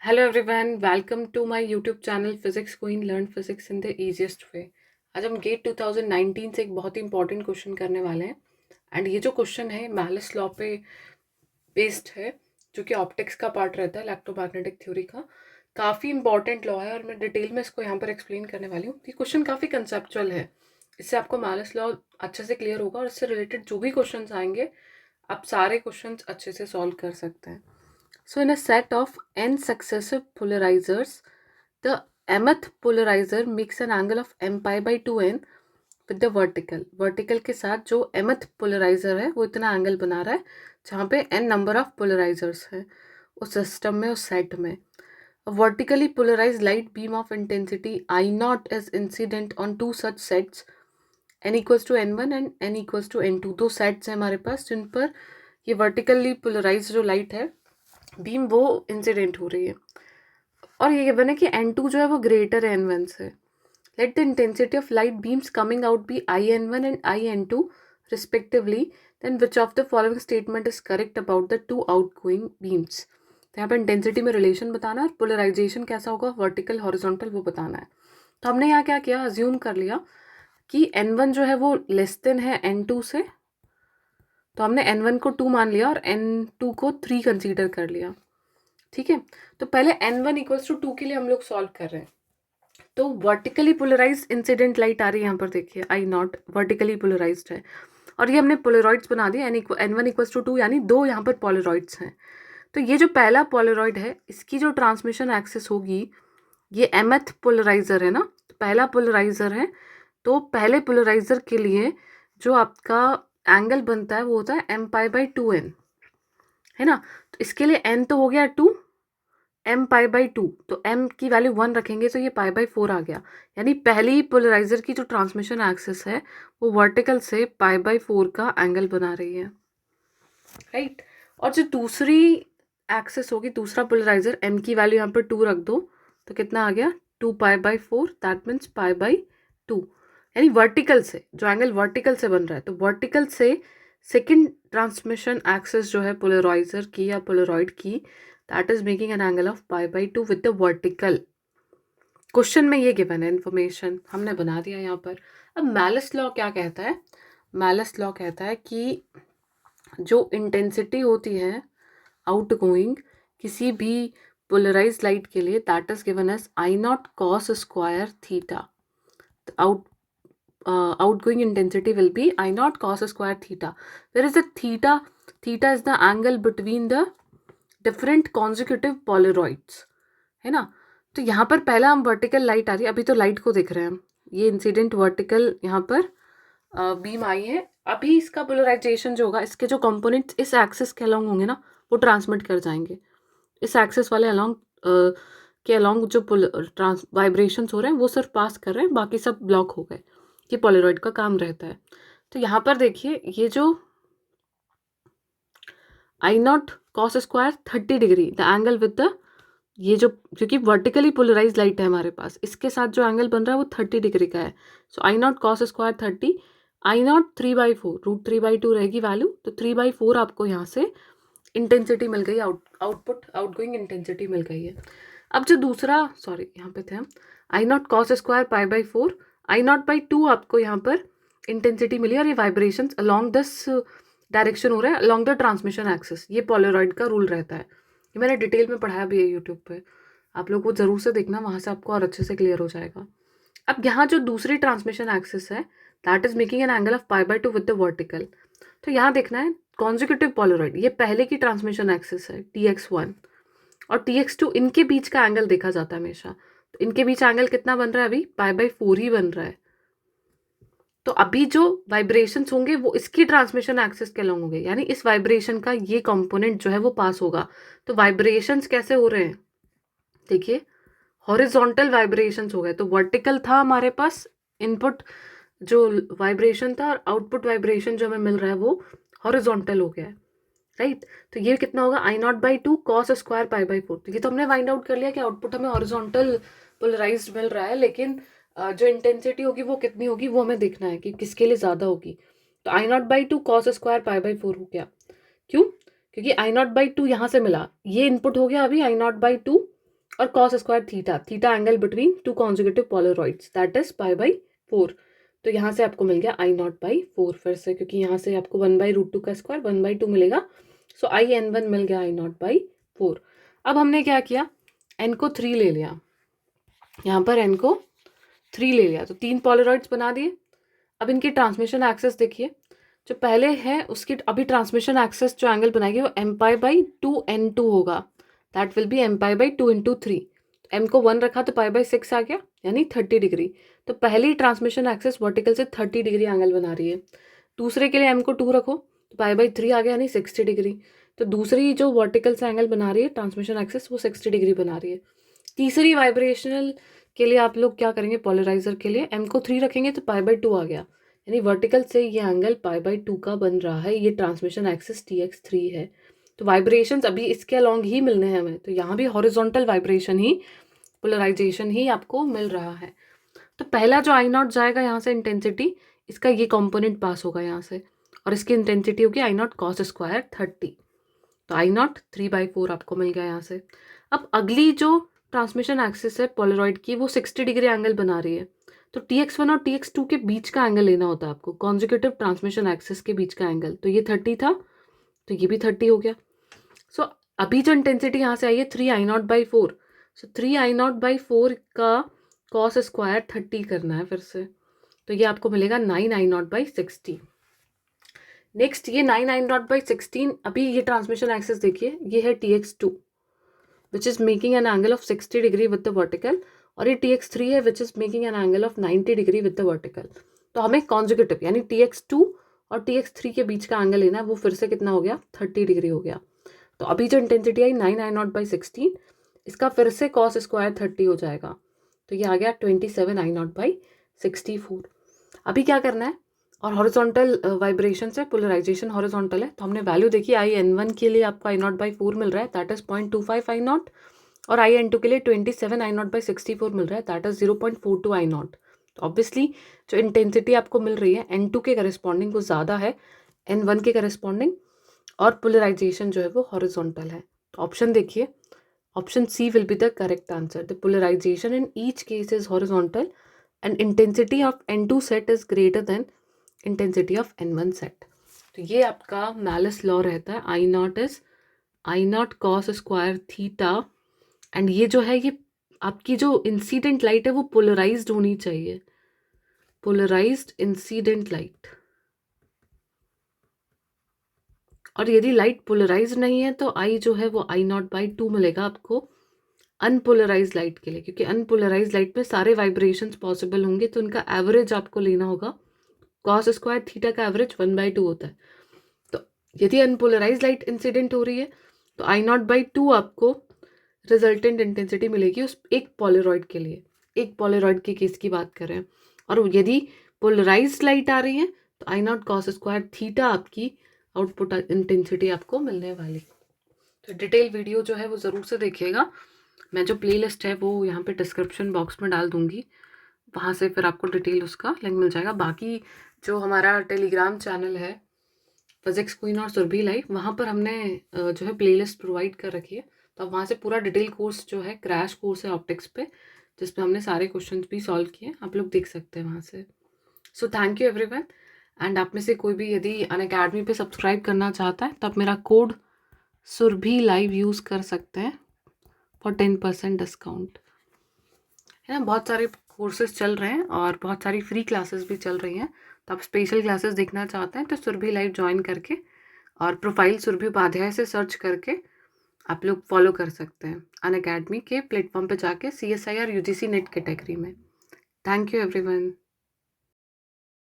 Hello everyone, welcome to my YouTube channel physics queen learn physics in the easiest way. आज हम gate 2019 से एक बहुत ही important question करने वाले हैं। एंड ये जो क्वेश्चन है मैलिस लॉ पे बेस्ड है, जो कि ऑप्टिक्स का पार्ट रहता है इलेक्ट्रोमैग्नेटिक थ्योरी का। काफ़ी इंपॉर्टेंट लॉ है और मैं डिटेल में इसको यहाँ पर एक्सप्लेन करने वाली हूँ। ये क्वेश्चन काफ़ी कंसेप्चुअल है, इससे आपको मैलिस लॉ अच्छे से क्लियर होगा और इससे रिलेटेड जो भी क्वेश्चन आएंगे आप सारे क्वेश्चन अच्छे से सॉल्व कर सकते हैं। So in a set of n successive polarizers, the mth polarizer makes an angle of m pi by 2n with the vertical. Vertical के साथ जो mth polarizer है वो इतना एंगल बना रहा है जहाँ पे n नंबर ऑफ polarizers है उस सिस्टम में, उस सेट में. A vertically polarized light beam of intensity I naught is incident on two such sets n equals to n1 and n equals to n2. दो सेट्स हैं हमारे पास जिन पर ये वर्टिकली पोलराइज जो लाइट है बीम वो इंसिडेंट हो रही है और ये गिवन है कि n2 जो है वो ग्रेटर है n1 से. Let the intensity of light beams coming out be in1 and in2 respectively, then which of the following statement is correct about the two outgoing beams. तो यहाँ पे इंटेंसिटी में रिलेशन बताना है और पोलराइजेशन कैसा होगा, वर्टिकल हॉरिजॉन्टल, वो बताना है. तो हमने यहाँ क्या किया, अज्यूम कर लिया कि n1 जो है वो लेस देन है n2 से, तो हमने n1 को 2 मान लिया और n2 को 3 कंसीडर कर लिया. ठीक है, तो पहले n1 इक्वल्स टू 2 के लिए हम लोग सॉल्व कर रहे हैं. तो वर्टिकली पोलराइज इंसिडेंट लाइट आ रही है यहाँ पर, देखिए आई नॉट वर्टिकली पोलराइज्ड है और ये हमने पोलरॉइड्स बना दिए. n1 इक्वल्स टू 2 यानी दो यहाँ पर पोलरॉइड्स हैं. तो ये जो पहला पोलरॉइड है इसकी जो ट्रांसमिशन एक्सिस होगी, ये mth पोलराइजर है ना, तो पहला पोलराइजर है. तो पहले पोलराइजर के लिए जो आपका एंगल बनता है वो होता है m पाई बाई 2n, है ना. तो इसके लिए n तो हो गया 2, m पाई बाई 2, तो m की वैल्यू 1 रखेंगे तो ये पाई बाई 4 आ गया. यानी पहली पोलराइजर की जो ट्रांसमिशन एक्सिस है वो वर्टिकल से पाई बाई 4 का एंगल बना रही है, राइट. और जो दूसरी एक्सिस होगी, दूसरा पोलराइजर, m की वैल्यू यहाँ पर 2 रख दो तो कितना आ गया, 2 पाई by 4, that means pi by 2. यानी वर्टिकल से जो एंगल वर्टिकल से बन रहा है, तो वर्टिकल से सेकंड ट्रांसमिशन एक्सिस जो है पोलराइजर की या पोलरॉइड की, that is making an angle of pi by 2 with the vertical. Question में ये गिवन है, इन्फॉर्मेशन हमने बना दिया यहाँ पर. अब मैलिस लॉ क्या कहता है, मैलिस लॉ कहता है कि जो इंटेंसिटी होती है आउटगोइंग किसी भी पोलराइज लाइट के लिए, that is given as I not cos square theta. outgoing intensity will be I naught cos square theta. There is a theta. Theta is the angle between the different consecutive polaroids, है ना. तो यहाँ पर पहला हम vertical light आ रही है, अभी तो लाइट को देख रहे हैं हम, ये इंसिडेंट वर्टिकल यहाँ पर बीम आई है. अभी इसका पोलराइजेशन जो होगा, इसके जो कंपोनेंट्स इस एक्सिस के अलॉन्ग होंगे ना, वो ट्रांसमिट कर जाएंगे. इस एक्सिस वाले अलॉन्ग के अलॉन्ग जो वाइब्रेशंस हो रहे हैं वो सिर्फ पास कर रहे हैं, बाकी सब ब्लॉक हो गए. ये पोलरॉइड का काम रहता है. तो यहाँ पर देखिए, ये जो I not cos square 30 degree, the angle with the, ये जो, क्योंकि वर्टिकली पोलराइज लाइट है हमारे पास, इसके साथ जो एंगल बन रहा है वो 30 डिग्री का है. So I not cos square 30, I naught 3/4, √3/2 रहेगी वैल्यू, तो 3/4 आपको यहाँ से इंटेंसिटी मिल गई, आउटपुट आउटगोइंग इंटेंसिटी मिल गई है. अब जो दूसरा, सॉरी यहाँ पे थे हम, I not cos square pi by 4, I naught by 2 आपको यहाँ पर इंटेंसिटी मिली और ये वाइब्रेशंस अलोंग दिस डायरेक्शन हो रहा है, अलोंग द ट्रांसमिशन एक्सिस. ये पोलरॉइड का रूल रहता है, ये मैंने डिटेल में पढ़ाया भी है यूट्यूब पे, आप लोग वो ज़रूर से देखना, वहाँ से आपको और अच्छे से क्लियर हो जाएगा. अब यहाँ जो दूसरी ट्रांसमिशन एक्सिस है, that is making an angle of pi by 2 with the vertical. तो यहाँ देखना है कॉन्जिक्यूटिव पोलरॉइड, ये पहले की ट्रांसमिशन एक्सिस है TX1 और TX2, इनके बीच का एंगल देखा जाता है हमेशा. तो इनके बीच एंगल कितना बन रहा है, अभी पाई बाई 4 ही बन रहा है. तो अभी जो वाइब्रेशंस होंगे वो इसकी ट्रांसमिशन एक्सिस के अलॉन्ग होंगे, यानी इस वाइब्रेशन का ये कंपोनेंट जो है वो पास होगा. तो वाइब्रेशंस कैसे हो रहे हैं, देखिए हॉरिजॉन्टल वाइब्रेशंस हो गए. तो वर्टिकल था हमारे पास इनपुट जो वाइब्रेशन था, और आउटपुट वाइब्रेशन जो हमें मिल रहा है वो हॉरिजॉन्टल हो गया है, राइट. तो ये कितना होगा, I naught by 2 cos square pi by 4. तो ये तो हमने फाइंड आउट कर लिया कि आउटपुट हमें हॉरिजॉन्टल पोलराइज्ड मिल रहा है, लेकिन जो इंटेंसिटी होगी वो कितनी होगी वो हमें देखना है कि किसके लिए ज़्यादा होगी. तो I naught by 2 cos square pi by 4 हो गया. क्यों, क्योंकि आई नॉट बाई 2 यहाँ से मिला, ये इनपुट हो गया अभी आई नॉट बाई 2 और cos square theta, theta angle between two conjugative polaroids, that is π/4। तो यहाँ से आपको मिल गया I0/4 फिर से, क्योंकि यहाँ से आपको 1/√2 का स्क्वायर 1/2 मिलेगा, सो IN1 मिल गया I0/4। अब हमने क्या किया, n को 3 ले लिया, यहाँ पर n को 3 ले लिया, तो 3 पोलरॉइड्स बना दिए। अब इनकी ट्रांसमिशन एक्सेस देखिए, जो पहले है उसकी अभी ट्रांसमिशन एक्सेस जो एंगल बनाएगी वो mπ/2n2 होगा, that will be mπ/2 × 3। m को 1 रखा तो π/6 आ गया, यानी 30 डिग्री। तो पहली ट्रांसमिशन एक्सेस वर्टिकल से 30 डिग्री एंगल बना रही है। दूसरे के लिए m को 2 रखो तो π/3 आ गया, यानी 60 डिग्री। तो दूसरी जो वर्टिकल से एंगल बना रही है ट्रांसमिशन एक्सेस, वो 60 डिग्री बना रही है। तीसरी वाइब्रेशनल के लिए आप लोग क्या करेंगे, पोलराइजर के लिए m को 3 रखेंगे तो π/2 आ गया, यानी वर्टिकल से ये एंगल π/2 का बन रहा है। ये ट्रांसमिशन एक्सिस TX3 है। तो वाइब्रेशंस अभी इसके अलॉन्ग ही मिलने हैं हमें, तो यहाँ भी हॉरिजॉन्टल वाइब्रेशन ही, पोलराइजेशन ही आपको मिल रहा है। तो पहला जो I0 जाएगा यहाँ से इंटेंसिटी, इसका ये कंपोनेंट पास होगा यहाँ से, और इसकी इंटेंसिटी होगी I0 cos स्क्वायर 30। तो I0 3/4 आपको मिल गया यहाँ से। अब अगली जो ट्रांसमिशन एक्सिस है पोलरॉइड की, वो 60 डिग्री एंगल बना रही है। तो TX1 और TX2 के बीच का एंगल लेना होता है आपको, कॉन्जुगेटिव ट्रांसमिशन एक्सिस के बीच का एंगल। तो ये 30 था, तो ये भी 30 हो गया। सो अभी जो इंटेंसिटी यहाँ से आई है 3I0/4, सो 3I0/4 का कॉस स्क्वायर 30 करना है फिर से, तो ये आपको मिलेगा 9I0/16। नेक्स्ट ये 9I0/16, अभी ये ट्रांसमिशन एक्सिस देखिए, ये है TX2 which is making an angle of 60 degree with the vertical, और ये TX3 है which is making an angle of 90 degree with the vertical. तो हमें कॉन्जुगेटिव यानी TX2 और TX3 के बीच का एंगल लेना है, वो फिर से कितना हो गया, 30 डिग्री हो गया। तो अभी जो इंटेंसिटी आई 9I0/16, इसका फिर से कॉस स्क्वायर 30 हो जाएगा, तो ये आ गया 27I0/64। अभी क्या करना है, और हॉरिजॉन्टल वाइब्रेशन से पोलराइजेशन हॉरिजॉन्टल है, तो हमने वैल्यू देखी IN1 के लिए आपको I0/4 मिल रहा है, दैट इज 0.25 I0, और IN2 के लिए 27I0/64 मिल रहा है, दैट इज 0.42 I0। तो ऑब्वियसली जो इंटेंसिटी आपको मिल रही है N2 के करस्पॉन्डिंग वो ज़्यादा है N1 के करस्पॉन्डिंग, और पोलराइजेशन जो है वो हॉरिजॉन्टल है। तो ऑप्शन देखिए, option C will be the correct answer. The polarisation in each case is horizontal and intensity of N2 set is greater than intensity of N1 set. तो ये आपका मैलिस लॉ रहता है, I0 is I0 cos square theta, and ये जो है, ये आपकी जो इंसिडेंट लाइट है वो पोलराइज्ड होनी चाहिए, पोलराइज्ड इंसिडेंट लाइट। और यदि लाइट पोलराइज नहीं है तो I जो है वो I0/2 मिलेगा आपको अनपोलराइज लाइट के लिए, क्योंकि अनपोलराइज लाइट में सारे वाइब्रेशंस पॉसिबल होंगे, तो उनका एवरेज आपको लेना होगा। कॉस स्क्वायर थीटा का एवरेज 1/2 होता है। तो यदि अनपोलराइज लाइट इंसिडेंट हो रही है तो I0/2 आपको रिजल्टेंट इंटेंसिटी मिलेगी उस एक पोलरॉइड के लिए, एक पोलरॉइड के केस की बात कर रहे हैं। और यदि पोलराइज लाइट आ रही है तो I0 cos स्क्वायर थीटा आपकी आउटपुट इंटेंसिटी आपको मिलने वाली। तो डिटेल वीडियो जो है वो ज़रूर से देखिएगा, मैं जो प्लेलिस्ट है वो यहाँ पे डिस्क्रिप्शन बॉक्स में डाल दूँगी, वहाँ से फिर आपको डिटेल उसका लिंक मिल जाएगा। बाकी जो हमारा टेलीग्राम चैनल है फिजिक्स क्वीन और सुरभि लाइव, वहाँ पर हमने जो है प्लेलिस्ट प्रोवाइड कर रखी है, तो आप वहाँ से पूरा डिटेल कोर्स जो है, क्रैश कोर्स है ऑप्टिक्स पे, जिसमें हमने सारे क्वेश्चन भी सॉल्व किए, आप लोग देख सकते हैं वहाँ से। So thank you everyone, and आप में से कोई भी यदि अनअकैडमी पे सब्सक्राइब करना चाहता है तो आप मेरा कोड सुरभि लाइव यूज़ कर सकते हैं फॉर 10% डिस्काउंट, है ना। बहुत सारे कोर्सेज चल रहे हैं और बहुत सारी फ्री क्लासेस भी चल रही हैं, तो आप स्पेशल क्लासेस देखना चाहते हैं तो सुरभि लाइव ज्वाइन करके और प्रोफाइल सुरभि उपाध्याय से सर्च करके आप लोग फॉलो कर सकते हैं अनअकैडमी के प्लेटफॉर्म पे जाके CSIR UGC नेट कैटेगरी में। Thank you everyone.